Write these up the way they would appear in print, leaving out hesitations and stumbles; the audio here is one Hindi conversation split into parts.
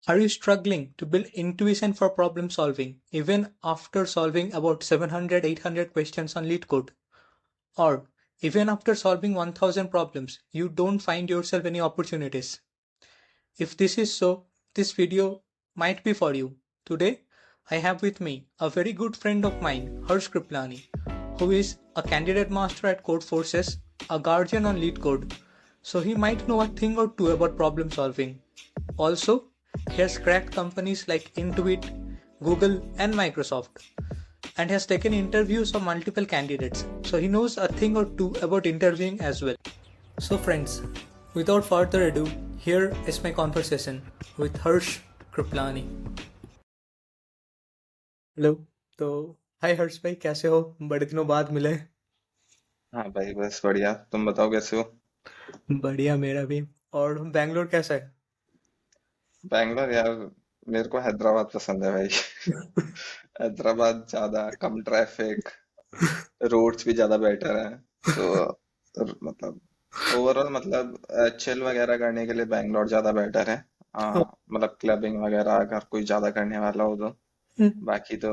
Are you struggling to build intuition for problem solving even after solving about 700, 800 questions on LeetCode? Or even after solving 1000 problems, you don't find yourself any opportunities? If this is so, this video might be for you. Today, I have with me a very good friend of mine, Harsh Kriplani, who is a candidate master at Codeforces, a guardian on LeetCode, so he might know a thing or two about problem solving. Also, he has cracked companies like Intuit, Google, and Microsoft, and has taken interviews of multiple candidates, so he knows a thing or two about interviewing as well. So, friends, without further ado, here is my conversation with Harsh Kriplani. Hello. तो हाय हर्ष भाई, कैसे हो? बड़े दिनों बाद मिले। हाँ भाई, बस बढ़िया। तुम बताओ कैसे हो? बढ़िया, मेरा भी। और बैंगलोर कैसा है? बैंगलोर यार, मेरे को हैदराबाद पसंद है भाई। हैदराबाद ज्यादा कम ट्रैफिक, रोड्स भी ज्यादा बेटर हैं। तो मतलब ओवरऑल मतलब चिल वगैरह करने के लिए बैंगलोर ज्यादा बेटर है। मतलब क्लबिंग वगैरह अगर कोई ज्यादा करने वाला हो तो। बाकी तो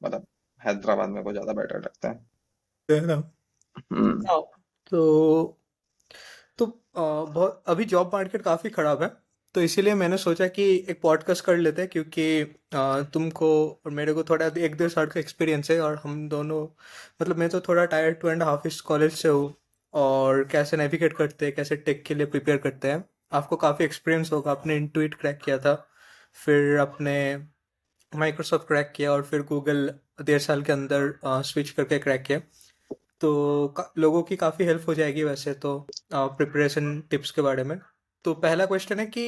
मतलब हैदराबाद मेरे को ज्यादा बेटर लगता है। हम्म। हाँ। तो तो बहुत अभी जॉब मार्केट काफ़ी ख़राब है। तो इसीलिए मैंने सोचा कि एक पॉडकास्ट कर लेते हैं, क्योंकि तुमको और मेरे को थोड़ा 1-1.5 साल का एक्सपीरियंस है, और हम दोनों मतलब मैं तो थोड़ा टायर 2.5 इस कॉलेज से हूँ, और कैसे नेविगेट करते हैं, कैसे टेक के लिए प्रिपेयर करते हैं। आपको काफ़ी एक्सपीरियंस होगा, आपने इंटुइट क्रैक किया था, फिर आपने माइक्रोसॉफ्ट क्रैक किया, और फिर गूगल 1.5 साल के अंदर स्विच करके क्रैक किया। तो लोगों की काफ़ी हेल्प हो जाएगी वैसे तो प्रिपरेशन टिप्स के बारे में। तो पहला क्वेश्चन है कि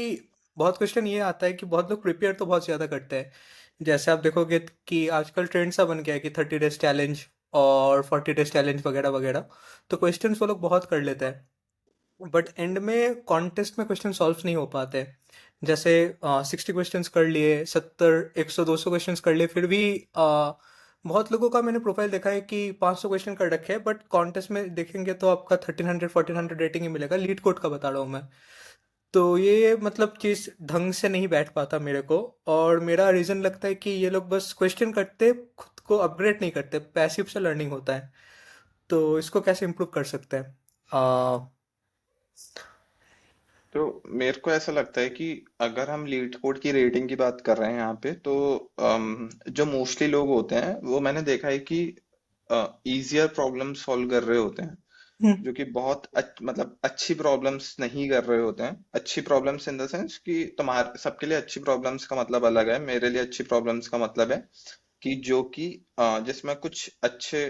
बहुत क्वेश्चन ये आता है कि बहुत लोग प्रिपेयर तो बहुत ज़्यादा करते हैं। जैसे आप देखोगे कि आजकल ट्रेंड सा बन गया है कि 30 डेज चैलेंज और 40 डेज चैलेंज वगैरह वगैरह। तो क्वेश्चन वो लोग बहुत कर लेते हैं, बट एंड में कॉन्टेस्ट में क्वेश्चन सॉल्व नहीं हो पाते। जैसे 60 क्वेश्चन कर लिए, 70, 100, 200 क्वेश्चन कर लिए, फिर भी बहुत लोगों का मैंने प्रोफाइल देखा है कि 500 क्वेश्चन कर रखे हैं, बट कॉन्टेस्ट में देखेंगे तो आपका 1300, 1400 रेटिंग ही मिलेगा। लीड कोड का बता रहा हूँ मैं। तो ये मतलब चीज़ ढंग से नहीं बैठ पाता मेरे को। और मेरा रीज़न लगता है कि ये लोग बस क्वेश्चन करते, खुद को अपग्रेड नहीं करते, पैसिव से लर्निंग होता है। तो इसको कैसे इम्प्रूव कर सकते हैं? तो मेरे को ऐसा लगता है कि अगर हम लीड कोड की रेटिंग की बात कर रहे हैं यहाँ पे तो जो मोस्टली लोग होते हैं वो मैंने देखा है कि इजियर प्रॉब्लम सॉल्व कर रहे होते हैं। हम्म। जो कि बहुत मतलब अच्छी प्रॉब्लम्स नहीं कर रहे होते हैं। अच्छी प्रॉब्लम्स इन द सेंस कि तुम्हारे सबके लिए अच्छी प्रॉब्लम्स का मतलब अलग है। मेरे लिए अच्छी प्रॉब्लम्स का मतलब है कि जो कि जिसमें कुछ अच्छे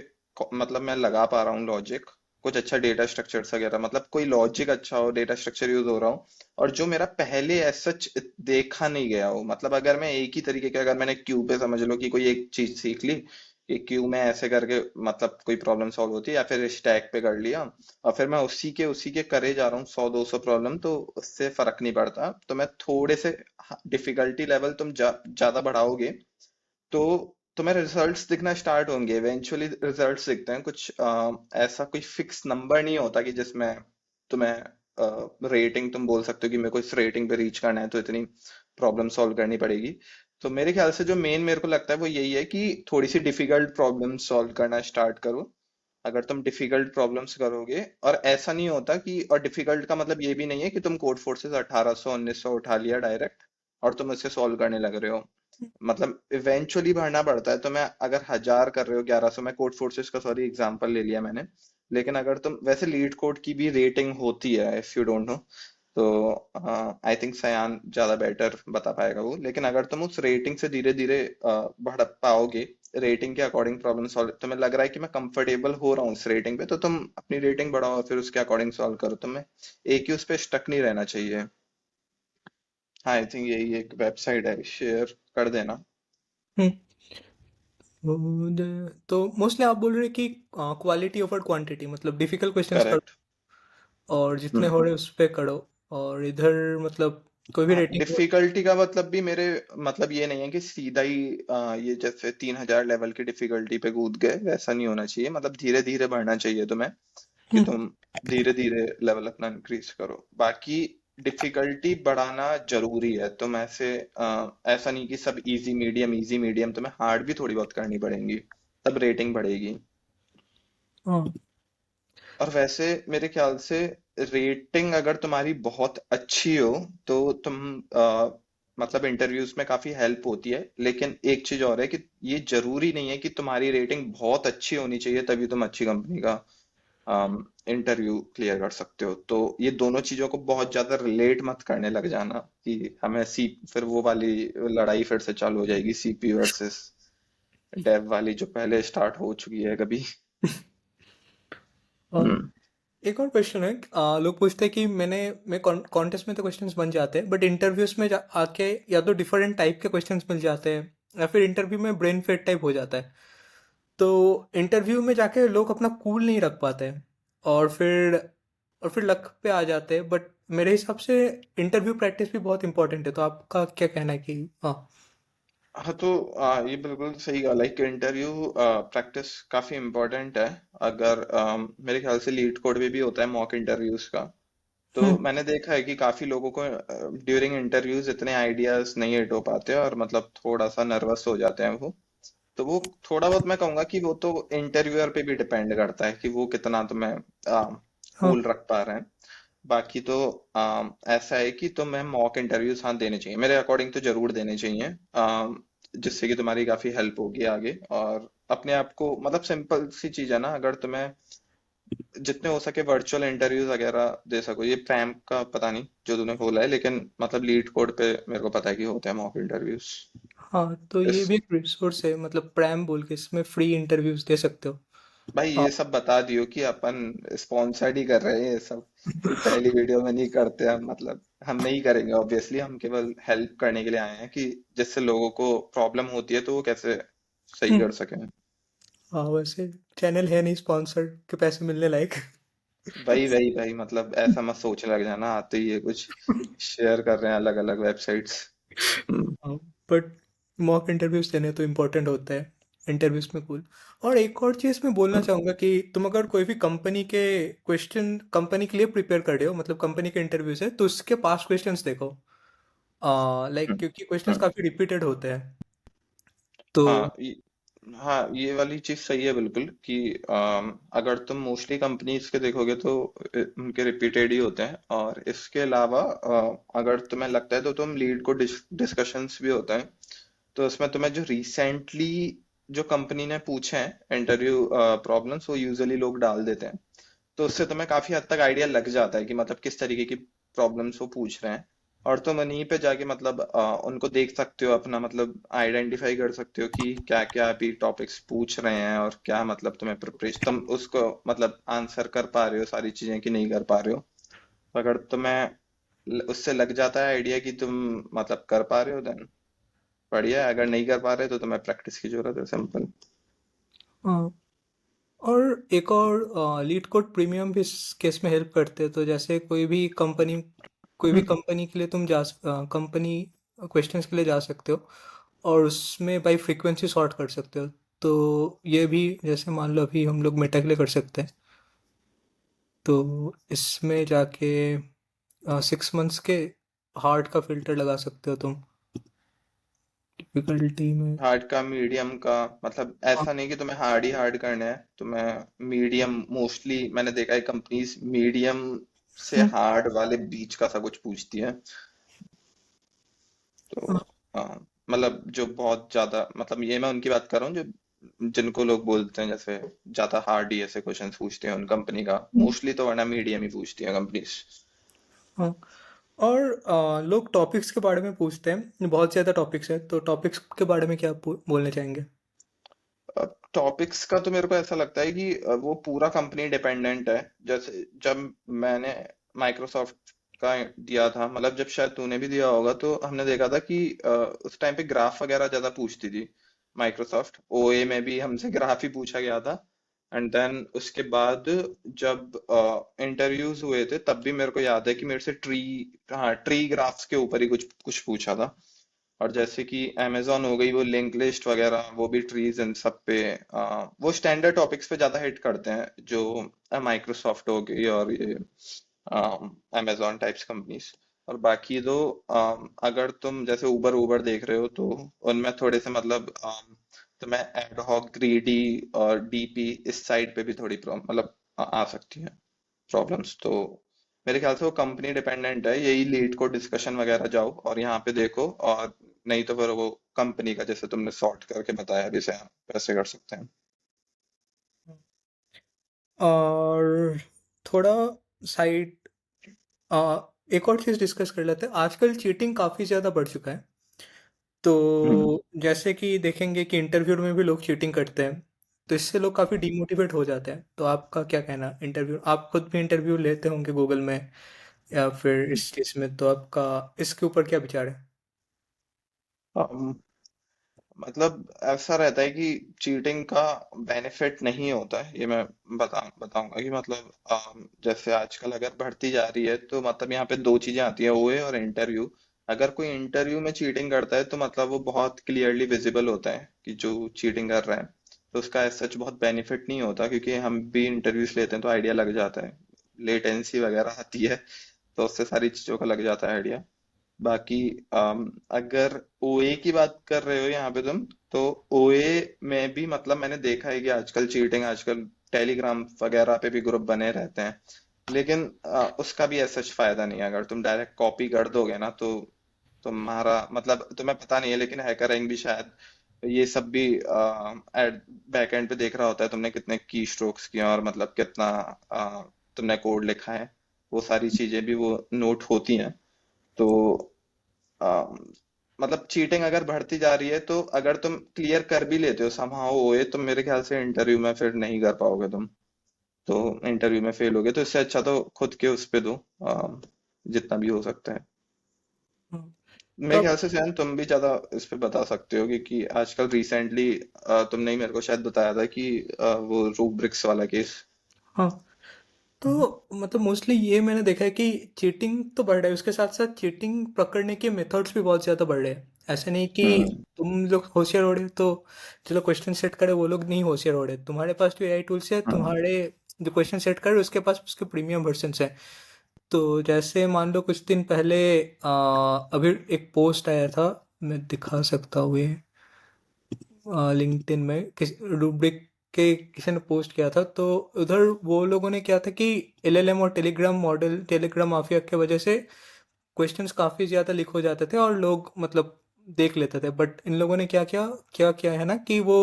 मतलब मैं लगा पा रहा हूँ लॉजिक, कुछ अच्छा डेटा स्ट्रक्चर्स वगैरह, मतलब कोई लॉजिक अच्छा हो, डेटा स्ट्रक्चर यूज हो रहा हो और जो मेरा पहले ऐसा देखा नहीं गया हो। मतलब अगर मैं एक ही तरीके के, अगर मैंने क्यू पे समझ लो कि कोई एक चीज सीख ली कि क्यू में ऐसे करके मतलब कोई प्रॉब्लम सॉल्व होती है, या फिर स्टैक पे कर लिया और फिर मैं उसी के करे जा रहा हूँ 100-200 प्रॉब्लम, तो उससे फर्क नहीं पड़ता। तो मैं थोड़े से डिफिकल्टी लेवल तुम ज्यादा बढ़ाओगे तो तुम्हें रिजल्ट्स दिखना स्टार्ट होंगे। इवेंचुअली रिजल्ट्स दिखते हैं। कुछ ऐसा कोई फिक्स नंबर नहीं होता कि जिसमें तुम्हें रेटिंग तुम बोल सकते हो कि मेरे को इस रेटिंग पे रीच करना है तो इतनी प्रॉब्लम सॉल्व करनी पड़ेगी। तो मेरे ख्याल से जो मेन मेरे को लगता है वो यही है कि थोड़ी सी डिफिकल्ट प्रॉब्लम सॉल्व करना स्टार्ट करो। अगर तुम डिफिकल्ट प्रॉब्लम्स करोगे, और ऐसा नहीं होता कि, और डिफिकल्ट का मतलब ये भी नहीं है कि तुम कोड फोर्सेस 1800-1900 उठा लिया डायरेक्ट और तुम इससे सॉल्व करने लग रहे हो। मतलब इवेंचुअली भरना पड़ता है। तो मैं अगर 1000 कर रहे हो, 1100, मैं कोड फोर्सेस का सॉरी एग्जांपल ले लिया मैंने। लेकिन अगर तुम वैसे लीड कोड की भी रेटिंग होती है, इफ यू डोंट नो, तो आई थिंक सयान ज्यादा बेटर बता पाएगा वो। लेकिन अगर तुम उस रेटिंग से धीरे धीरे बढ़ पाओगे, रेटिंग के अकॉर्डिंग प्रॉब्लम सॉल्व, तुम्हें लग रहा है कि मैं कंफर्टेबल हो रहा हूँ इस रेटिंग पे, तो तुम अपनी रेटिंग बढ़ाओ और फिर उसके अकॉर्डिंग सॉल्व करो। तुम्हें एक ही उस पे स्टक नहीं रहना चाहिए। हाँ, आई थिंक यही एक वेबसाइट है, शेयर कर देना। हम्म। तो मोस्टली आप बोल रहे हैं कि क्वालिटी ओवर क्वांटिटी, मतलब डिफिकल्ट क्वेश्चंस करो करेक्ट। और जितने हो हम्म। रहे उस पे करो। और इधर मतलब कोई भी हाँ, रेटिंग हो। डिफिकल्टी का मतलब भी मेरे मतलब ये नहीं है कि सीधा ही ये जैसे 3000 लेवल की डिफिकल्टी पे कूद गए, वैसा नहीं होना चाहिए। मतलब धीरे धीरे बढ़ना चाहिए तुम्हें, कि हम्म। तुम धीरे धीरे लेवल अपना इंक्रीज करो। बाकी डिफिकल्टी बढ़ाना जरूरी है। तुम ऐसे ऐसा नहीं कि सब इजी मीडियम, तुम्हें हार्ड भी थोड़ी बहुत करनी पड़ेंगी, तब रेटिंग बढ़ेगी। हाँ। और वैसे मेरे ख्याल से रेटिंग अगर तुम्हारी बहुत अच्छी हो तो तुम मतलब इंटरव्यूज में काफी हेल्प होती है। लेकिन एक चीज और है कि ये जरूरी नहीं है कि तुम्हारी रेटिंग बहुत अच्छी होनी चाहिए तभी तुम अच्छी कंपनी का इंटरव्यू क्लियर कर सकते हो। तो ये दोनों चीजों को बहुत ज्यादा रिलेट मत करने लग जाना कि हमें सी, फिर वो वाली लड़ाई फिर से चालू हो जाएगी, सीपी वर्सेस डेव वाली, जो पहले स्टार्ट हो चुकी है कभी। और हम्म। एक और क्वेश्चन है। लोग पूछते हैं कि मैं कॉन्टेस्ट में तो क्वेश्चंस बन जाते हैं, बट इंटरव्यूज में आके या तो डिफरेंट टाइप के क्वेश्चंस मिल जाते हैं, या फिर इंटरव्यू में ब्रेन फेड टाइप हो जाता है। तो इंटरव्यू में जाके लोग अपना कूल नहीं रख पाते हैं, और फिर लक पे आ जाते हैं। बट मेरे हिसाब से इंटरव्यू प्रैक्टिस भी बहुत इंपॉर्टेंट है। तो आपका क्या कहना है कि हाँ। हाँ तो ये बिल्कुल सही कहा। लाइक इंटरव्यू प्रैक्टिस काफी इम्पोर्टेंट है। अगर मेरे ख्याल से लीड कोड में भी होता है मॉक इंटरव्यूज का। तो हम्म। मैंने देखा है कि काफी लोगों को ड्यूरिंग इंटरव्यूज इतने आइडियाज नहीं हिट हो पाते और मतलब थोड़ा सा नर्वस हो जाते हैं वो। तो वो थोड़ा बहुत मैं कहूंगा कि वो तो इंटरव्यूअर पे भी डिपेंड करता है कि वो कितना तुम्हें हाँ। कूल रख पा रहे हैं। बाकी तो ऐसा है कि तुम्हें मॉक इंटरव्यूज हाँ देने चाहिए, मेरे अकॉर्डिंग तो जरूर देने चाहिए। जिससे कि तुम्हारी काफी हेल्प होगी आगे। और अपने आप को मतलब सिंपल सी चीज है ना, अगर तुम्हें जितने हो सके वर्चुअल इंटरव्यूज वगैरह दे सको। ये प्रैम का पता नहीं जो तूने बोला है, लेकिन मतलब लीड कोड पे मेरे को पता है कि होते हैं मॉक इंटरव्यूज। हाँ, तो ये इस भी एक रिसोर्स है, मतलब प्रैम बोल के, इसमें फ्री इंटरव्यूज दे सकते हो। भाई हाँ। ये सब बता दियो कि अपन स्पॉन्सर्ड ही कर रहे हैं ये सब। ये पहली वीडियो में नहीं करते हम, मतलब हम नहीं करेंगे ऑब्वियसली। हम केवल हेल्प करने के लिए आए हैं कि जिससे लोगों को प्रॉब्लम होती है तो वो कैसे सही हम्म। कर सकें। हाँ, वैसे चैनल है नहीं स्पॉन्सर्ड के पैसे मिलने लायक। भाई भाई भाई मतलब ऐसा मत सोचने लग जाना आते ही ये कुछ शेयर कर रहे हैं अलग अलग वेबसाइट्स। हाँ, बट मॉक इंटरव्यूज देने तो इम्पोर्टेंट होता है इंटरव्यूज में। कूल। और एक और चीज़ मैं बोलना चाहूँगा कि तुम अगर कोई भी कंपनी के क्वेश्चन कंपनी के लिए प्रिपेयर कर रहे हो, मतलब कंपनी के इंटरव्यूज है, तो उसके पास्ट क्वेश्चंस देखो। लाइक क्योंकि क्वेश्चंस काफ़ी रिपीटेड होते हैं। तो हाँ हाँ ये वाली चीज सही है बिल्कुल कि अगर तुम मोस्टली कंपनीज के देखोगे तो उनके रिपीटेड ही होते हैं। और इसके अलावा अगर तुम्हें लगता है तो तुम लीड को डिस्कशंस भी होता है, तो उसमें तुम्हें जो रिसेंटली जो कंपनी ने पूछे हैं इंटरव्यू प्रॉब्लम्स वो यूजुअली लोग डाल देते हैं। तो उससे तुम्हें काफी हद तक आइडिया लग जाता है कि मतलब किस तरीके की प्रॉब्लम्स वो पूछ रहे हैं। और तुम उन्हीं पे जाके मतलब उनको देख सकते हो, अपना मतलब आइडेंटिफाई कर सकते हो कि क्या क्या अभी टॉपिक्स पूछ रहे हैं और क्या मतलब तुम्हें प्रिपरेशन तुम उसको मतलब आंसर कर पा रहे हो सारी चीजें कि नहीं कर पा रहे हो। तो अगर तुम्हें उससे लग जाता है आइडिया कि तुम मतलब कर पा रहे हो देन बढ़िया है। अगर नहीं कर पा रहे तो तुम्हें प्रैक्टिस की जरूरत है, सिंपल। हाँ, और एक और लीड कोड प्रीमियम भी इस केस में हेल्प करते हैं। तो जैसे कोई भी कंपनी के लिए तुम कंपनी क्वेश्चंस के लिए जा सकते हो, और उसमें बाई फ्रीक्वेंसी सॉर्ट कर सकते हो। तो ये भी, जैसे मान लो अभी हम लोग मेटा के लिए कर सकते हैं, तो इसमें जाके 6 मंथ्स के हार्ड का फिल्टर लगा सकते हो तुम, डिफिकल्टी में। हार्ड का, मीडियम का, मतलब हाँ। ऐसा नहीं कि तुम्हें हार्ड ही हार्ड करना है। तुम्हें मीडियम, मोस्टली मैंने देखा है कंपनीज मीडियम से हम्म। हार्ड वाले बीच का सा कुछ पूछती है। तो हाँ। हाँ, मतलब जो बहुत ज्यादा मतलब ये मैं उनकी बात कर रहा हूँ जो जिनको लोग बोलते हैं जैसे ज्यादा हार्ड ही ऐसे क्वेश्चन पूछते हैं उन कंपनी का मोस्टली, तो वरना मीडियम ही पूछती है कंपनीज। हाँ। और लोग टॉपिक्स के बारे में पूछते हैं, बहुत ज़्यादा टॉपिक्स है, तो टॉपिक्स के बारे में क्या बोलने चाहेंगे? टॉपिक्स का तो मेरे को ऐसा लगता है कि वो पूरा कंपनी डिपेंडेंट है। जैसे जब मैंने माइक्रोसॉफ्ट का दिया था, मतलब जब शायद तूने भी दिया होगा, तो हमने देखा था कि उस टाइम पे ग्राफ वगैरह ज्यादा पूछती थी माइक्रोसॉफ्ट। ओए में भी हमसे ग्राफ ही पूछा गया था। एंड देन उसके बाद जब इंटरव्यूज हुए थे तब भी मेरे को याद है कि मेरे से ट्री, हाँ ट्री ग्राफ्स के ऊपर ही कुछ कुछ पूछा था। और जैसे कि amazon हो गई, वो लिंक लिस्ट वगैरह वो भी ट्रीज इन सब पे वो स्टैंडर्ड टॉपिक्स पे ज्यादा हिट करते हैं जो माइक्रोसॉफ्ट हो गई और ये amazon टाइप्स कंपनीज। और बाकी दो अगर तुम जैसे उबर उबर देख रहे हो तो उनमें थोड़े से मतलब तुम्हें एडहॉक ग्रीडी और डीपी इस साइड पे भी थोड़ी मतलब आ सकती है प्रॉब्लम्स। तो मेरे ख्याल से वो कंपनी डिपेंडेंट है, यही लीड को डिस्कशन वगैरह जाओ और यहाँ पे देखो, और नहीं तो फिर वो कंपनी का जैसे तुमने सॉर्ट करके बताया अभी से हम वैसे कर सकते हैं। और थोड़ा साइड एक और चीज़ डिस्कस कर लेते हैं। आजकल चीटिंग काफ़ी ज़्यादा बढ़ चुका है। हम्म। तो जैसे कि देखेंगे कि इंटरव्यू में भी लोग चीटिंग करते हैं, तो इससे लोग काफ़ी डिमोटिवेट हो जाते हैं। तो आपका क्या कहना? इंटरव्यू आप खुद भी इंटरव्यू लेते होंगे गूगल में या फिर इस चीज़ में, तो आपका इसके ऊपर क्या विचार है? अम, मतलब ऐसा रहता है कि चीटिंग का बेनिफिट नहीं होता है, ये मैं बताऊंगा कि मतलब जैसे आजकल अगर बढ़ती जा रही है तो मतलब यहाँ पे दो चीजें आती है, ओए और इंटरव्यू। अगर कोई इंटरव्यू में चीटिंग करता है तो मतलब वो बहुत क्लियरली विजिबल होता है कि जो चीटिंग कर रहा है, तो उसका एज सच बहुत बेनिफिट नहीं होता, क्योंकि हम भी इंटरव्यूज लेते हैं तो आइडिया लग जाता है, लेटेंसी वगैरह आती है, तो उससे सारी चीजों का लग जाता है आइडिया। बाकी अगर ओए की बात कर रहे हो यहाँ पे तुम, तो ओए में भी मतलब मैंने देखा है कि आजकल चीटिंग, आजकल टेलीग्राम वगैरह पे भी ग्रुप बने रहते हैं, लेकिन उसका भी ऐसा फायदा नहीं है। अगर तुम डायरेक्ट कॉपी कर दोगे ना तो तुम्हारा मतलब तुम्हें पता नहीं है, लेकिन हैकरिंग भी शायद ये सब भी एड बैक एंड पे देख रहा होता है तुमने कितने की स्ट्रोक्स किए और मतलब कितना तुमने कोड लिखा है, वो सारी चीजें भी वो नोट होती हैं। तो अम, मतलब चीटिंग अगर बढ़ती जा रही है तो अगर तुम क्लियर कर भी लेते हो समहाउ होए, तो मेरे ख्याल से इंटरव्यू में फिर नहीं कर पाओगे तुम, तो इंटरव्यू में फेल होगे, तो इससे अच्छा तो खुद के उस पे दो जितना भी हो सकता है। हाँ, तो मेरे ख्याल से शायद तुम भी ज्यादा इस पे बता सकते हो, क्योंकि आजकल रिसेंटली तुमने ही मेरे को शायद बताया था कि वो रूब्रिक्स वाला केस। हाँ, तो मतलब मोस्टली ये मैंने देखा है कि चीटिंग तो बढ़ रहा है, उसके साथ साथ चीटिंग पकड़ने के मेथड्स भी बहुत ज़्यादा बढ़ रहे हैं। ऐसा नहीं कि हम्म। तुम लोग होशियार हो रहे हो तो जो लोग क्वेश्चन सेट करे वो लोग नहीं होशियार हो रहे। तुम्हारे पास जो एआई टूल्स है, हम्म। तुम्हारे जो क्वेश्चन सेट करे उसके पास उसके प्रीमियम वर्जन्स हैं। तो जैसे मान लो कुछ दिन पहले अभी एक पोस्ट आया था, मैं दिखा सकता हूँ ये, लिंक्डइन में किस रूब्रिक के किसी ने पोस्ट किया था। तो उधर वो लोगों ने किया था कि एलएलएम और टेलीग्राम मॉडल, टेलीग्राम माफिया की वजह से क्वेश्चंस काफ़ी ज़्यादा लीक हो जाते थे और लोग मतलब देख लेते थे। बट इन लोगों ने क्या किया है ना कि वो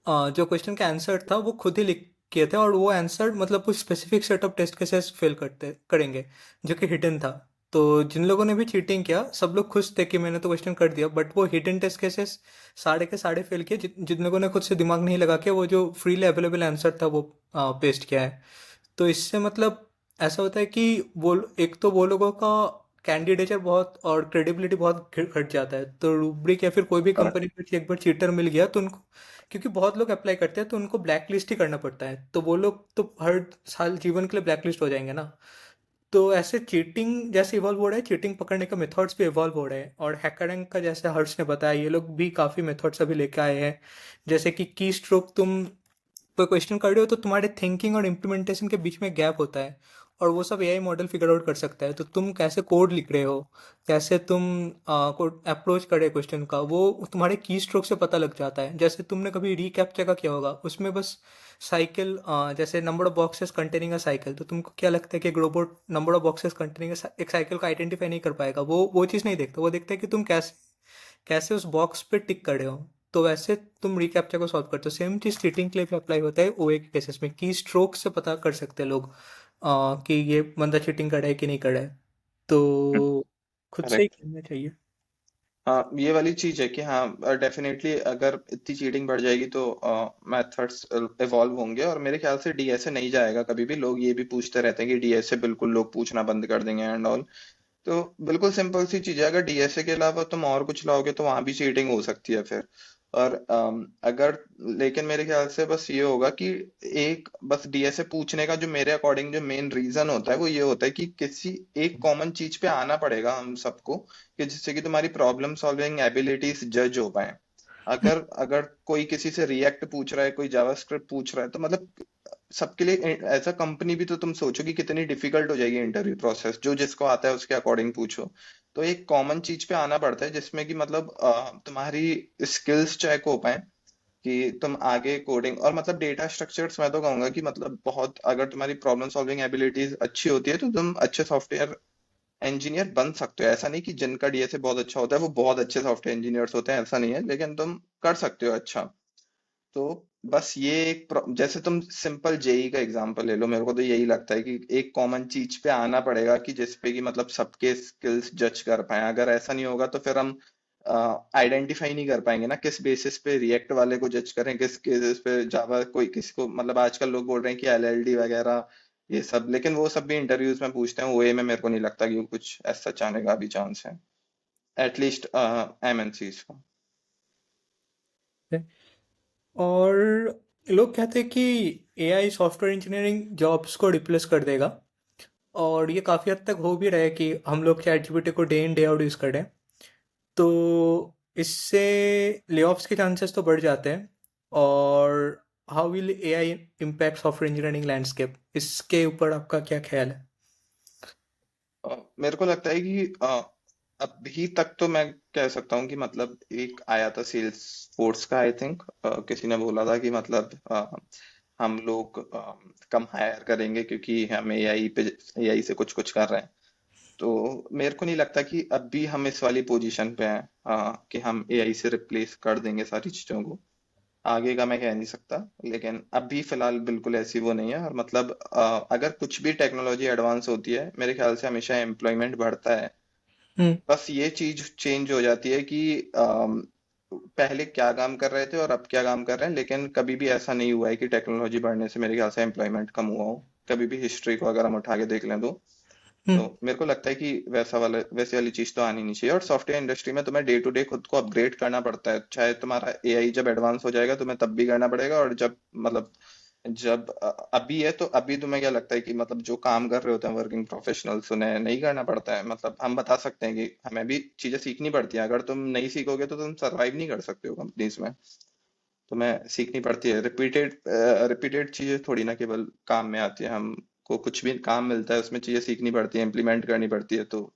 जो क्वेश्चन का आंसर था वो खुद ही लिख किए थे, और वो आंसर मतलब कुछ specific set of test cases fail करते करेंगे जो कि हिडन था। तो जिन लोगों ने भी चीटिंग किया सब लोग खुश थे कि मैंने तो क्वेश्चन कर दिया, बट वो हिडन टेस्ट केसेस सारे के सारे फेल किए जिन लोगों ने खुद से दिमाग नहीं लगा के वो जो फ्रीली अवेलेबल आंसर था वो पेस्ट किया है। तो इससे मतलब ऐसा होता है कि वो एक तो वो लोगों का कैंडिडेचर बहुत और क्रेडिबिलिटी बहुत घट जाता है। तो रूब्रिक या फिर कोई भी करेक्ट। कंपनी में एक बार चीटर मिल गया तो उनको, क्योंकि बहुत लोग अप्लाई करते हैं तो उनको ब्लैक लिस्ट ही करना पड़ता है, तो वो लोग तो हर साल जीवन के लिए ब्लैक लिस्ट हो जाएंगे ना। तो ऐसे चीटिंग जैसे इवॉल्व हो रहा है, चीटिंग पकड़ने का मेथड्स भी इवॉल्व हो रहे हैं, और हैकरिंग का जैसे हर्ष ने बताया ये लोग भी काफ़ी मेथड्स अभी लेके आए हैं। जैसे कि स्ट्रोक, तुम कोई क्वेश्चन कर रहे हो तो तुम्हारे थिंकिंग और इम्प्लीमेंटेशन के बीच में गैप होता है, और वो सब एआई मॉडल फिगर आउट कर सकता है। तो तुम कैसे कोड लिख रहे हो, कैसे तुम कोड अप्रोच कर रहे हो क्वेश्चन का, वो तुम्हारे की स्ट्रोक से पता लग जाता है। जैसे तुमने कभी रीकैप्चा का किया होगा, उसमें बस साइकिल, जैसे number of boxes containing a cycle, तो तुमको क्या लगता है कि एक robot number of boxes containing एक साइकिल को आइडेंटिफाई नहीं कर पाएगा? वो चीज़ नहीं देखता, वो देखता है कि तुम कैसे कैसे उस बॉक्स पे टिक कर रहे हो। तो वैसे तुम रिकैप्चा को सॉल्व करते हो, सेम चीज़ चीटिंग के लिए भी अप्लाई होता है ओए के केसेस में, की स्ट्रोक से पता कर सकते हैं लोग कि ये बंदा चीटिंग कर रहा है कि नहीं कर रहा है। तो खुद से ही करेक्ट। करना चाहिए। हाँ, ये वाली चीज है कि हाँ डेफिनेटली अगर इतनी चीटिंग बढ़ जाएगी तो मेथड्स इवॉल्व होंगे, और मेरे ख्याल से डीएसए नहीं जाएगा कभी भी। लोग ये भी पूछते रहते हैं कि डीएसए बिल्कुल लोग पूछना बंद कर देंगे एंड ऑल। तो बिल्कुल सिंपल सी चीज है, अगर डीएसए के अलावा तुम और कुछ लाओगे तो वहां भी चीटिंग हो सकती है फिर। और अगर, लेकिन मेरे ख्याल से बस ये होगा कि एक बस डीएसए पूछने का जो मेरे अकॉर्डिंग जो मेन रीजन होता है वो ये होता है कि किसी एक कॉमन चीज पे आना पड़ेगा हम सबको, कि जिससे कि तुम्हारी प्रॉब्लम सॉल्विंग एबिलिटीज जज हो पाए। अगर अगर कोई किसी से रिएक्ट पूछ रहा है, कोई जावास्क्रिप्ट पूछ रहा है, तो मतलब सबके लिए एज अ कंपनी भी तो तुम सोचो कि कितनी डिफिकल्ट हो जाएगी इंटरव्यू प्रोसेस। जो जिसको आता है उसके अकॉर्डिंग पूछो। तो एक कॉमन चीज पे आना पड़ता है जिसमें कि मतलब तुम्हारी स्किल्स चेक हो पाए कि तुम आगे कोडिंग और मतलब डेटा स्ट्रक्चर्स। मैं तो कहूंगा कि मतलब बहुत अगर तुम्हारी प्रॉब्लम सॉल्विंग एबिलिटीज अच्छी होती है तो तुम अच्छे सॉफ्टवेयर इंजीनियर बन सकते हो। ऐसा नहीं कि जिनका डीएसए बहुत अच्छा होता है वो बहुत अच्छे सॉफ्टवेयर इंजीनियर्स होते हैं, ऐसा नहीं है, लेकिन तुम कर सकते हो अच्छा। तो बस ये जैसे तुम सिंपल जेई का एग्जांपल ले लो, मेरे को तो यही लगता है कि एक कॉमन चीज पे आना पड़ेगा कि जिसपे कि मतलब सबके स्किल्स जज कर पाए। अगर ऐसा नहीं होगा तो फिर हम आइडेंटिफाई नहीं कर पाएंगे ना किस बेसिस पे रिएक्ट वाले को जज करें, किस बेसिस पे जावा कोई किसी को। मतलब आजकल लोग बोल रहे हैं कि एलएलडी वगैरह ये सब, लेकिन वो सब भी इंटरव्यूज में पूछते हैं। ओए में मेरे को नहीं लगता कि वो कुछ ऐसा चाहने का भी चांस है, एटलीस्ट एमएनसीज का। है। और लोग कहते हैं कि एआई सॉफ्टवेयर इंजीनियरिंग जॉब्स को रिप्लेस कर देगा, और ये काफ़ी हद तक हो भी रहा है कि हम लोग चैट जीपीटी को day in day out use कर रहे हैं। तो इससे लेऑफ्स के चांसेस तो बढ़ जाते हैं। और how will AI impact software engineering landscape, इसके ऊपर आपका क्या ख्याल है? मेरे को लगता है कि अभी तक तो मैं कह सकता हूँ कि मतलब एक आया था सेल्स फोर्स का, आई थिंक किसी ने बोला था कि मतलब हम लोग कम हायर करेंगे क्योंकि हम एआई से कुछ कुछ कर रहे हैं। तो मेरे को नहीं लगता कि अभी हम इस वाली पोजीशन पे हैं कि हम एआई से रिप्लेस कर देंगे सारी चीजों को। आगे का मैं कह नहीं सकता, लेकिन अभी फिलहाल बिल्कुल ऐसी वो नहीं है। और मतलब अगर कुछ भी टेक्नोलॉजी एडवांस होती है मेरे ख्याल से हमेशा एम्प्लॉयमेंट बढ़ता है। हम्म। बस ये चीज चेंज हो जाती है कि पहले क्या काम कर रहे थे और अब क्या काम कर रहे हैं। लेकिन कभी भी ऐसा नहीं हुआ है कि टेक्नोलॉजी बढ़ने से मेरे ख्याल से एम्प्लॉयमेंट कम हुआ हो। कभी भी हिस्ट्री को अगर हम उठा के देख लें तो हम्म। मेरे को लगता है कि वैसे वाली चीज तो आनी नहीं चाहिए। और सॉफ्टवेयर इंडस्ट्री में तुम्हें डे टू डे खुद को अपग्रेड करना पड़ता है। चाहे तुम्हारा एआई जब एडवांस हो जाएगा तुम्हें तब भी करना पड़ेगा, और जब मतलब जब अभी है तो अभी तुम्हें क्या लगता है कि मतलब जो काम कर रहे होते हैं वर्किंग प्रोफेशनल्स उन्हें नहीं करना पड़ता है? मतलब हम बता सकते हैं कि हमें भी चीजें सीखनी पड़ती हैं। अगर तुम नहीं सीखोगे तो तुम सरवाइव नहीं कर सकते हो कंपनीज में। तुम्हें सीखनी पड़ती है। रिपीटेड रिपीटेड चीजें थोड़ी ना केवल काम में आती है। हमको कुछ भी काम मिलता है उसमें चीजें सीखनी पड़ती है, इम्प्लीमेंट करनी पड़ती है। तो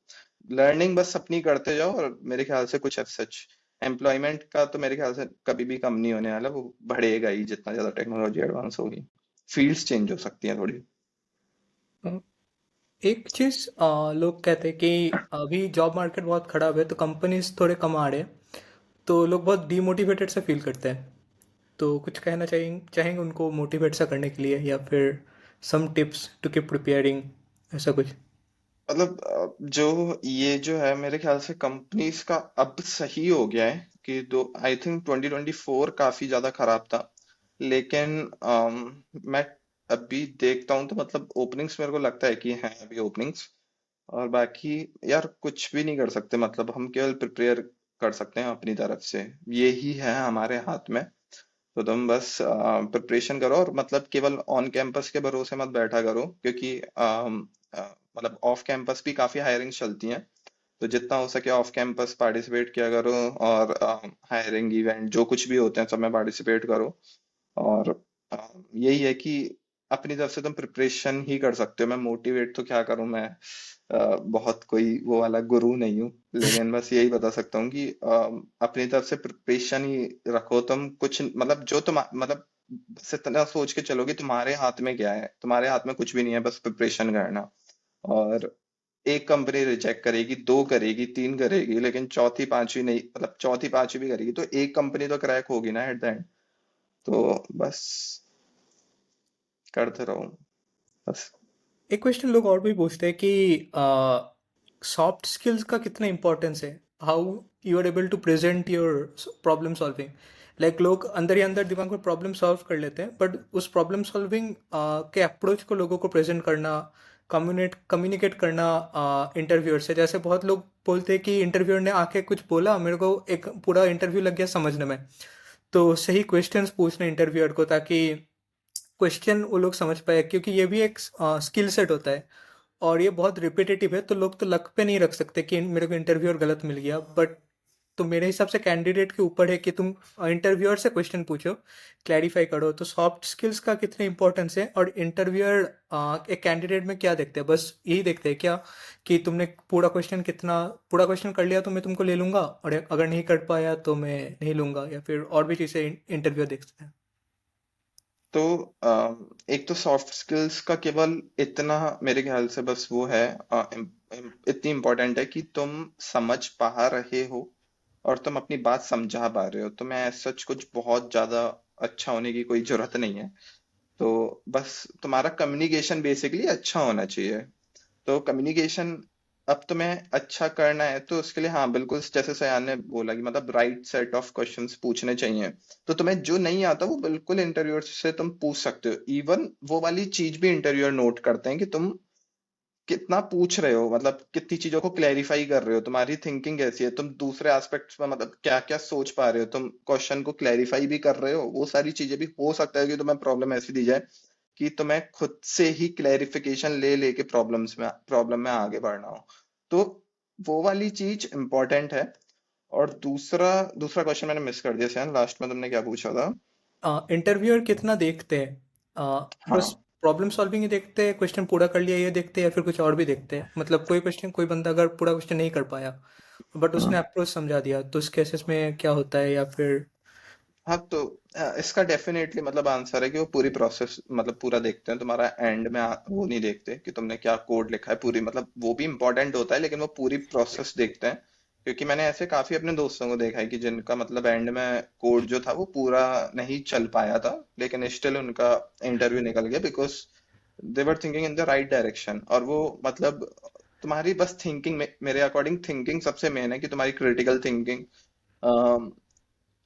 लर्निंग बस अपनी करते जाओ, और मेरे ख्याल से कुछ सच एम्प्लॉयमेंट का तो मेरे ख्याल से कभी भी कम नहीं होने वाला। वो बढ़ेगा ही जितना ज्यादा टेक्नोलॉजी एडवांस होगी। फील्ड्स चेंज हो सकती हैं थोड़ी। एक चीज़ लोग कहते हैं कि अभी जॉब मार्केट बहुत खराब है, तो कंपनीज थोड़े कम आ रहे हैं, तो लोग बहुत डीमोटिवेटेड से फील करते हैं। तो कुछ कहना चाहेंगे उनको मोटिवेट सा करने के लिए, या फिर some tips to keep preparing, ऐसा कुछ? मतलब जो ये जो है मेरे ख्याल से कंपनीज का अब सही हो गया है कि दो आई थिंक 2024 काफी ज्यादा खराब था। लेकिन मैं अभी देखता हूँ तो मतलब ओपनिंग्स मेरे को लगता है कि हैं अभी ओपनिंग्स। और बाकी यार कुछ भी नहीं कर सकते। मतलब हम केवल प्रिपेयर कर सकते हैं अपनी तरफ से। यही है हमारे हाथ में। तो तुम बस प्रिपरेशन करो, और मतलब केवल ऑन कैंपस के भरोसे मत बैठा करो, क्योंकि मतलब ऑफ कैंपस भी काफी हायरिंग चलती हैं। तो जितना हो सके ऑफ कैंपस पार्टिसिपेट किया करो, और हायरिंग इवेंट जो कुछ भी होते हैं सब में पार्टिसिपेट करो। और यही है कि अपनी तरफ से तुम प्रिपरेशन ही कर सकते हो। मैं मोटिवेट तो क्या करूं मैं, बहुत कोई वो वाला गुरु नहीं हूँ। लेकिन बस यही बता सकता हूँ कि अपनी तरफ से प्रिपरेशन ही रखो। तुम कुछ मतलब जो तुम मतलब बस इतना सोच के चलो कि तुम्हारे हाथ में क्या है। तुम्हारे हाथ में कुछ भी नहीं है, बस प्रिपरेशन करना। और एक कंपनी रिजेक्ट करेगी, दो करेगी, तीन करेगी, लेकिन चौथी पांचवी नहीं। मतलब चौथी पांचवी भी करेगी तो एक कंपनी तो क्रैक होगी ना एट द एंड। तो बस करते रहो बस। एक क्वेश्चन लोग और भी पूछते हैं कि सॉफ्ट स्किल्स का कितना इम्पोर्टेंस है, how you are able to present your problem solving. Like लोग अंदर ही अंदर दिमाग में प्रॉब्लम सॉल्व कर लेते हैं, बट उस प्रॉब्लम सॉल्विंग के अप्रोच को लोगों को प्रेजेंट करना, कम्युनिकेट करना इंटरव्यूअर से। जैसे बहुत लोग बोलते हैं कि इंटरव्यूअर ने आके कुछ बोला, मेरे को एक पूरा इंटरव्यू लग गया समझने में। तो सही क्वेश्चंस पूछना इंटरव्यूअर को, ताकि क्वेश्चन वो लोग समझ पाए, क्योंकि ये भी एक स्किल सेट होता है। और ये बहुत रिपीटेटिव है, तो लोग तो लक पे नहीं रख सकते कि मेरे को इंटरव्यूअर गलत मिल गया। बट तो मेरे हिसाब से कैंडिडेट के ऊपर है कि तुम इंटरव्यूअर से क्वेश्चन पूछो, क्लैरिफाई करो। तो सॉफ्ट स्किल्स का कितने इंपॉर्टेंस है, और इंटरव्यूअर एक कैंडिडेट में क्या देखते हैं, बस यही देखते हैं क्या कि तुमने पूरा क्वेश्चन कर लिया तो मैं तुमको ले लूंगा, और अगर नहीं कर पाया तो मैं नहीं लूंगा, या फिर और भी चीज़ें इंटरव्यू देखते हैं? तो एक तो सॉफ्ट स्किल्स का केवल इतना मेरे ख्याल से बस वो है, इतनी इम्पोर्टेंट है कि तुम समझ पा रहे हो और तुम अपनी बात समझा पा रहे हो। तो मैं सच कुछ बहुत ज्यादा अच्छा होने की कोई जरूरत नहीं है। तो बस तुम्हारा कम्युनिकेशन बेसिकली अच्छा होना चाहिए। तो कम्युनिकेशन अब तुम्हें अच्छा करना है तो उसके लिए हाँ बिल्कुल, जैसे सयान ने बोला कि मतलब राइट सेट ऑफ क्वेश्चंस पूछने चाहिए। तो तुम्हें जो नहीं आता वो बिल्कुल इंटरव्यूअर से तुम पूछ सकते हो। इवन वो वाली चीज भी इंटरव्यूअर नोट करते हैं कि तुम कितना पूछ रहे हो, मतलब कितनी चीजों को क्लैरिफाई कर रहे हो, तुम्हारी थिंकिंग कैसी है, तुम दूसरे एस्पेक्ट्स में मतलब क्या क्या सोच पा रहे हो, तुम क्वेश्चन को क्लैरिफाई भी कर रहे हो। वो सारी चीजें भी हो सकता है कि तुम्हें प्रॉब्लम ऐसी दी जाए कि तुम्हें खुद से ही क्लैरिफिकेशन ले लेके प्रॉब्लम में आगे बढ़ना हो। तो वो वाली चीज इंपॉर्टेंट है। और दूसरा दूसरा क्वेश्चन मैंने मिस कर दिया सैन, लास्ट में तुमने क्या पूछा था? इंटरव्यूअर कितना देखते हैं? बस हाँ। प्रॉब्लम सॉल्विंग ही देखते हैं, क्वेश्चन पूरा कर लिया ये देखते हैं, या फिर कुछ और भी देखते हैं? मतलब कोई बंदा अगर पूरा क्वेश्चन नहीं कर पाया बट उसने अप्रोच समझा दिया, तो उस केसेस में क्या होता है, या फिर? हाँ तो इसका डेफिनेटली मतलब आंसर है कि वो पूरी प्रोसेस मतलब पूरा देखते हैं तुम्हारा। एंड में वो नहीं देखते कि तुमने क्या कोड लिखा है पूरी, मतलब वो भी इम्पोर्टेंट होता है लेकिन वो पूरी प्रोसेस देखते हैं। क्योंकि मैंने ऐसे काफी अपने दोस्तों को देखा है कि जिनका मतलब एंड में कोड जो था वो पूरा नहीं चल पाया था, लेकिन स्टिल उनका इंटरव्यू निकल गया because they were thinking in the right direction. और वो मतलब तुम्हारी बस थिंकिंग में, मेरे अकॉर्डिंग थिंकिंग सबसे मेन है कि तुम्हारी क्रिटिकल थिंकिंग,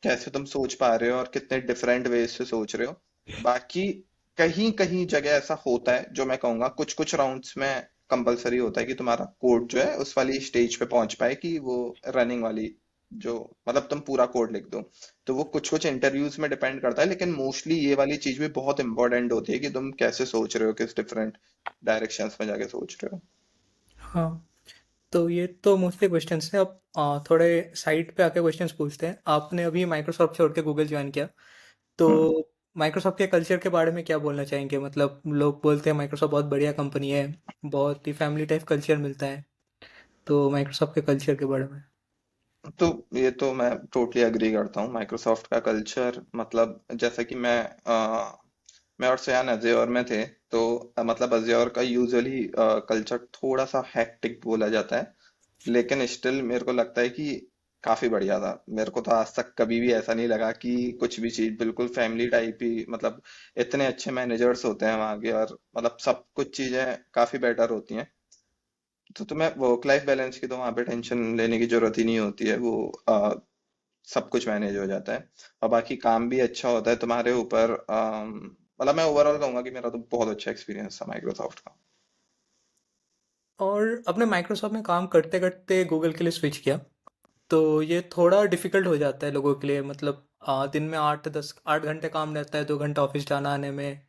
कैसे तुम सोच पा रहे हो और कितने डिफरेंट वेज से सोच रहे हो। बाकी कहीं कहीं जगह ऐसा होता है जो मैं कहूंगा कुछ कुछ राउंड्स में कंपलसरी होता है कि तुम्हारा कोड जो है उस वाली स्टेज पे पहुंच पाए कि वो रनिंग वाली, जो मतलब तुम पूरा कोड लिख दो। तो वो कुछ कुछ इंटरव्यूज में डिपेंड करता है, लेकिन मोस्टली ये वाली चीज भी बहुत इंपॉर्टेंट होती है कि तुम कैसे सोच रहे हो, किस डिफरेंट डायरेक्शंस में जाके सोच रहे हो। हाँ, तो ये तो मोस्टली क्वेश्चंस हैं। अब थोड़े साइड पे आके क्वेश्चंस पूछते हैं। आपने अभी माइक्रोसॉफ्ट छोड़ के गूगल ज्वाइन किया, तो हम्म। माइक्रोसॉफ्ट के कल्चर के बारे में क्या बोलना चाहेंगे? मतलब लोग बोलते हैं माइक्रोसॉफ्ट बहुत बढ़िया कंपनी है, बहुत ही फैमिली टाइप कल्चर मिलता है। तो माइक्रोसॉफ्ट के कल्चर के बारे में? तो ये तो मैं टोटली अग्री करता हूँ। माइक्रोसॉफ्ट का कल्चर मतलब जैसा कि मैं और सयान अज्योर में थे, तो मतलब अज्योर का यूजुअली कल्चर थोड़ा सा हेक्टिक बोला जाता है, लेकिन स्टिल मेरे को लगता है कि काफी बढ़िया था। मेरे को तो आज तक कभी भी ऐसा नहीं लगा कि कुछ भी चीज, बिल्कुल फैमिली टाइप ही, मतलब इतने अच्छे मैनेजर्स होते हैं वहाँ के, और मतलब सब कुछ चीजें काफी बेटर होती हैं। तो तुम्हें वर्क लाइफ बैलेंस की तो वहाँ पे टेंशन लेने की जरूरत ही नहीं होती है। वो सब कुछ मैनेज हो जाता है। और बाकी काम भी अच्छा होता है तुम्हारे ऊपर। मतलब मैं ओवरऑल कहूंगा कि मेरा तो बहुत अच्छा एक्सपीरियंस था माइक्रोसॉफ्ट का। और अपने माइक्रोसॉफ्ट में काम करते करते गूगल के लिए स्विच किया, तो ये थोड़ा डिफिकल्ट हो जाता है लोगों के लिए। मतलब दिन में 8 घंटे काम रहता है, 2 घंटा ऑफिस जाना आने में,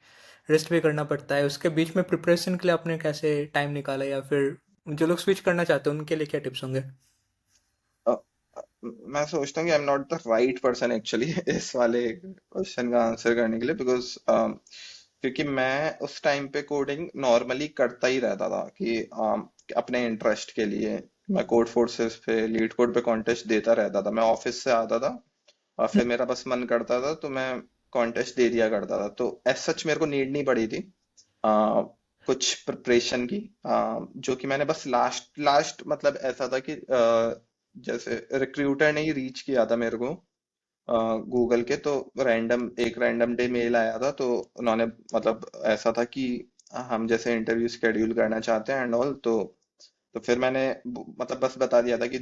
रेस्ट भी करना पड़ता है। उसके बीच में प्रिपरेशन के लिए आपने कैसे टाइम निकाला, या फिर जो लोग स्विच करना चाहते हैं उनके लिए क्या टिप्स होंगे? अ, मैं सोचता हूँ कि I am not the right person actually इस वाले क्वेश्चन का आंसर करने के लिए, बिकॉज क्योंकि मैं उस टाइम पे कोडिंग नॉर्मली करता ही रहता था कि अपने इंटरेस्ट के लिए मैं कोड फोर्सेस पे, लीड कोड पे कॉन्टेस्ट देता रहता था। मैं ऑफिस से आता था और फिर मेरा बस मन करता था तो मैं कॉन्टेस्ट दे दिया करता था। तो एज सच मेरे को नीड नहीं पड़ी थी आ, कुछ प्रिपरेशन की, जो कि मैंने बस लास्ट लास्ट मतलब ऐसा था कि जैसे रिक्रूटर ने ही रीच किया था मेरे को गूगल के, तो एक रैंडम डे मेल आया था। तो उन्होंने मतलब ऐसा था कि हम जैसे इंटरव्यू शेड्यूल करना चाहते हैं एंड ऑल। तो फिर मैंने मतलब बस बता दिया था कि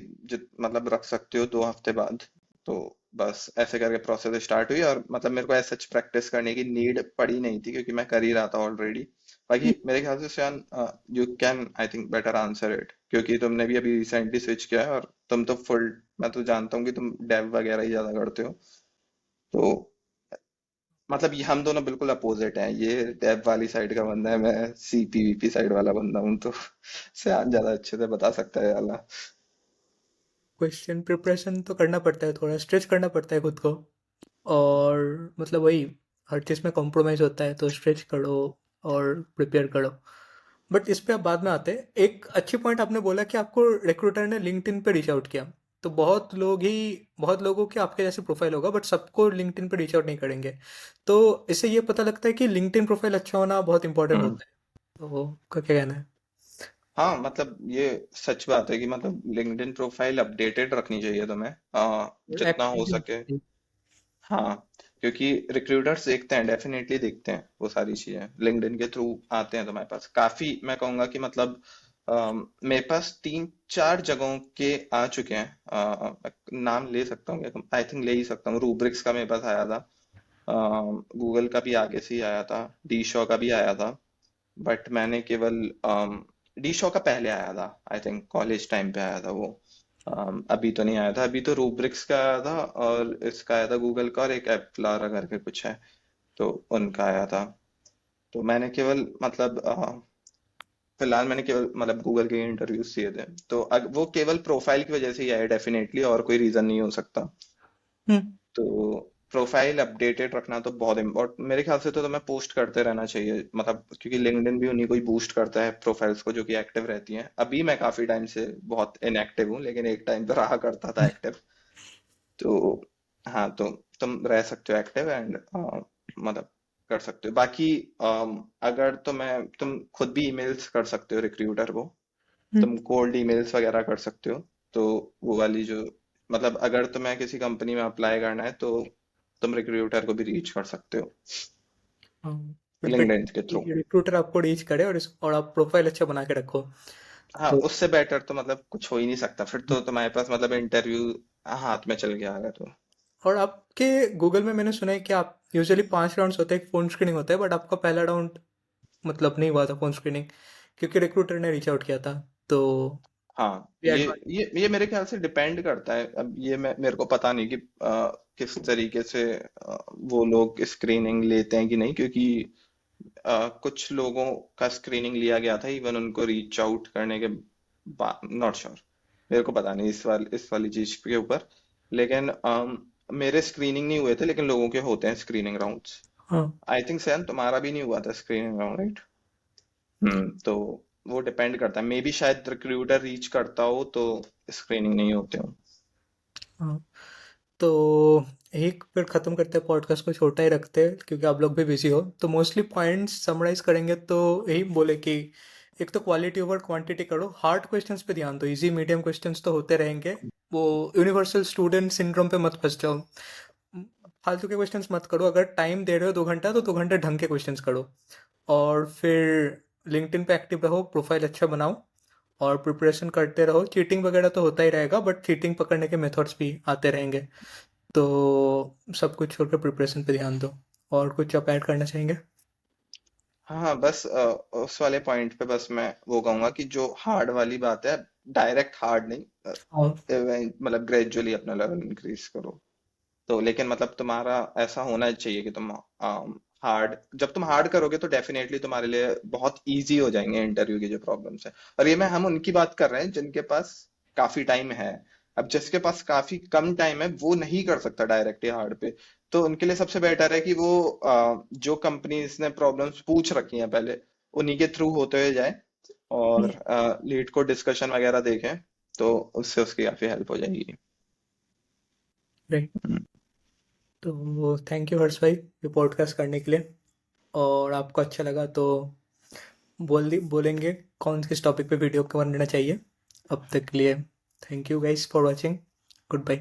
मतलब रख सकते हो 2 हफ्ते बाद। तो बस ऐसे करके प्रोसेस स्टार्ट हुई, और मतलब मेरे को ऐसा सच प्रैक्टिस करने की नीड पड़ी नहीं थी क्योंकि मैं कर ही रहा था ऑलरेडी। बाकी मेरे ख्याल से Shyan, you can I think better answer it, क्योंकि तुमने भी अभी रिसेंटली स्विच किया है और तुम तो फुल, मैं तो जानता हूँ कि तुम डेव वगैरह ही ज्यादा करते हो। तो मतलब ये हम दोनों बिल्कुल अपोजिट हैं। ये डेव वाली साइड का बंदा है, मैं सीपीवीपी साइड वाला बंदा हूँ। तो श्यान ज्यादा अच्छे से बता सकता है वाला। क्वेश्चन प्रिपरेशन तो करना पड़ता है, थोड़ा स्ट्रेच करना पड़ता है खुद को। और मतलब वही, हर चीज़ में कॉम्प्रोमाइज़ होता है, तो स्ट्रेच करो और प्रिपेयर करो। बट इस पे अब बाद में आते हैं। एक अच्छी पॉइंट आपने बोला कि आपको रिक्रूटर ने लिंक्डइन पे रीच आउट किया। तो बहुत लोगों के आपके जैसे प्रोफाइल होगा, बट सबको लिंक्डइन पे रीच आउट नहीं करेंगे। तो इससे ये पता लगता है कि लिंक्डइन प्रोफाइल अच्छा होना बहुत इंपॉर्टेंट हम्म। होता है। तो का क्या कहना है? हाँ मतलब ये सच बात है कि मतलब लिंक्डइन प्रोफाइल अपडेटेड रखनी चाहिए तुम्हें जितना एक्टिव हो भी होना सके। चाहिए। हाँ, क्योंकि रिक्रूटर्स देखते हैं, डेफिनेटली देखते हैं वो सारी चीजें, लिंक्डइन के थ्रू आते हैं तुम्हारे पास काफी। मैं कहूंगा कि मतलब मेरे पास 3-4 जगहों के आ चुके हैं। नाम ले सकता हूँ, आई थिंक ले ही सकता हूँ। रूब्रिक्स का मेरे पास आया था, गूगल का भी आगे से ही आया था, डी शो का भी आया था। बट मैंने केवल डी शो का पहले आया था, आई थिंक कॉलेज टाइम पे आया था वो। अभी तो नहीं आया था, अभी तो रूब्रिक्स का आया था और इसका आया था गूगल का, और एक एप्लारा करके कुछ है, तो उनका आया था। तो मैंने केवल मतलब फिलहाल मैंने केवल मतलब गूगल के इंटरव्यूज दिए थे, तो वो केवल प्रोफाइल की वजह से ही आया डेफिनेटली, और कोई रीजन नहीं हो सकता। हम्म। तो प्रोफाइल अपडेटेड रखना तो बहुत इम्पोर्टेंट मेरे ख्याल से। तो तुम्हें पोस्ट करते रहना चाहिए, मतलब क्योंकि लिंक्डइन भी उन्हीं को ही बूस्ट करता है प्रोफाइल्स को जो कि एक्टिव रहती हैं। अभी मैं काफी टाइम से बहुत इनएक्टिव हूँ, लेकिन एक टाइम पे रहा करता था एक्टिव। तो हाँ, तो तुम रह सकते हो एक्टिव एंड मतलब कर सकते हो। बाकी अगर तुम खुद भी ईमेल्स कर सकते हो रिक्रूटर को, हम्म। तुम कोल्ड ईमेल्स वगैरह कर सकते हो। तो वो वाली जो मतलब अगर तुम्हें किसी कंपनी में अप्लाई करना है तो तुम रिक्रूटर को भी रीच कर सकते हो हाँ, बट लिंक्डइन के थ्रू। रिक्रूटर आपको रीच करे और आप प्रोफाइल अच्छा बना के रखो। हाँ, तो उससे बेटर तो मतलब कुछ हो ही नहीं सकता। फिर तो तुम्हारे पास मतलब इंटरव्यू हाथ में चल गया अगर तो। और आपके गूगल में मैंने सुना है कि आप यूजुअली 5 राउंड्स होते हैं, एक फ़ोन स्क्रीनिंग होता है, बट आपका पहला राउंड मतलब नहीं हुआ था फ़ोन स्क्रीनिंग, क्योंकि रिक्रूटर ने रीच आउट किया था। तो हाँ, ये ये एडवांटेज। ये मेरे ख्याल से डिपेंड करता है। अब ये मेरे को पता नहीं कि किस तरीके से वो लोग स्क्रीनिंग लेते हैं कि नहीं, क्योंकि कुछ लोगों का स्क्रीनिंग लिया गया था इवन उनको रीच आउट करने के बाद। नॉट श्योर, मेरे को पता नहीं इस वाली चीज के ऊपर। लेकिन मेरे स्क्रीनिंग नहीं हुए थे, लेकिन लोगों के होते हैं स्क्रीनिंग राउंड्स। हाँ। आई थिंक सैन तुम्हारा भी नहीं हुआ था स्क्रीनिंग राउंड, राइट? तो वो डिपेंड करता है, मे बी शायद रिक्रूटर रीच करता हो तो स्क्रीनिंग नहीं होते हो। हाँ। तो एक फिर ख़त्म करते हैं, पॉडकास्ट को छोटा ही रखते हैं क्योंकि आप लोग भी बिजी हो। तो मोस्टली पॉइंट्स समराइज करेंगे तो यही बोले कि एक तो क्वालिटी ओवर क्वांटिटी करो, हार्ड क्वेश्चंस पे ध्यान दो, इजी मीडियम क्वेश्चंस तो होते रहेंगे। वो यूनिवर्सल स्टूडेंट सिंड्रोम पे मत फंस जाओ। फालतू के क्वेश्चंस मत करो। अगर टाइम दे रहे हो 2 घंटा तो 2 घंटे ढंग के क्वेश्चंस करो। और फिर लिंक्डइन पे एक्टिव रहो, प्रोफाइल अच्छा बनाओ और प्रिपरेशन करते रहो। चीटिंग वगैरह तो होता ही रहेगा, बट चीटिंग पकड़ने के मेथड्स भी आते रहेंगे। तो सब कुछ छोड़कर प्रिपरेशन पे ध्यान दो। और कुछ आप ऐड करना चाहेंगे? हाँ हाँ, बस उस वाले पॉइंट पे बस मैं वो कहूंगा कि जो हार्ड वाली बात है, डायरेक्ट हार्ड नहीं, हाँ। मतलब ग्रेजुअली अपना लेवल इंक्रीज करो। तो लेकिन मतलब तुम्हारा ऐसा होना चाहिए कि तुम हार्ड जब तुम हार्ड करोगे तो डेफिनेटली तुम्हारे लिए बहुत इजी हो जाएंगे इंटरव्यू की जो प्रॉब्लम्स है। और ये मैं हम उनकी बात कर रहे हैं जिनके पास काफी टाइम है। अब जिसके पास काफी कम टाइम है वो नहीं कर सकता डायरेक्टली हार्ड पे। तो उनके लिए सबसे बेटर है कि वो जो कंपनीज ने प्रॉब्लम्स पूछ रखी हैं पहले, उन्हीं के थ्रू होते हुए जाए, और लीड को डिस्कशन वगैरह देखें, तो उससे उसकी काफी हेल्प हो जाएगी। राइट। हम्म। तो थैंक यू हर्ष भाई ये पॉडकास्ट करने के लिए। और आपको अच्छा लगा तो बोलेंगे कौन किस टॉपिक पे वीडियो बनना चाहिए। अब तक के लिए thank you guys for watching. Good bye.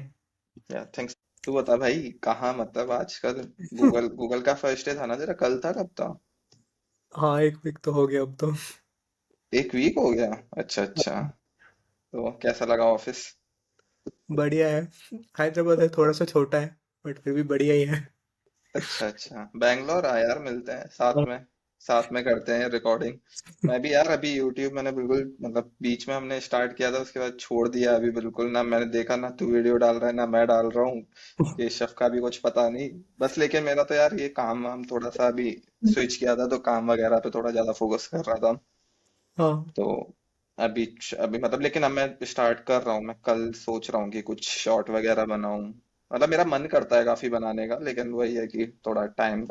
या थैंक्स। तू बता भाई, कहाँ मतलब आजकल? गूगल गूगल का फर्स्ट डे था ना तेरा, कल था कब था? हाँ, एक वीक तो हो गया अब तो। एक वीक हो गया? अच्छा अच्छा। तो कैसा लगा ऑफिस? बढ़िया है। हैदराबाद है, थोड़ा सा छोटा है, बट फिर भी बढ़िया ही है। अच्छा अच्छा, बैंगलोर आ यार, मिलते हैं साथ में करते हैं रिकॉर्डिंग। मैं भी यार अभी यूट्यूब मैंने बिल्कुल मतलब बीच में हमने स्टार्ट किया था, उसके बाद छोड़ दिया। अभी बिल्कुल ना मैंने देखा, ना तू वीडियो डाल रहा है ना मैं डाल रहा हूँ। केशव का भी कुछ पता नहीं। बस लेकिन मेरा तो यार ये काम वाम थोड़ा सा अभी स्विच किया था, तो काम वगैरह पे थोड़ा ज्यादा फोकस कर रहा था। हाँ। तो अभी मतलब, लेकिन अब मैं स्टार्ट कर रहा हूँ, मैं कल सोच रहा हूँ कि कुछ शॉर्ट वगैरह बनाऊं। मतलब मेरा मन करता है काफी बनाने का, लेकिन वही है कि थोड़ा टाइम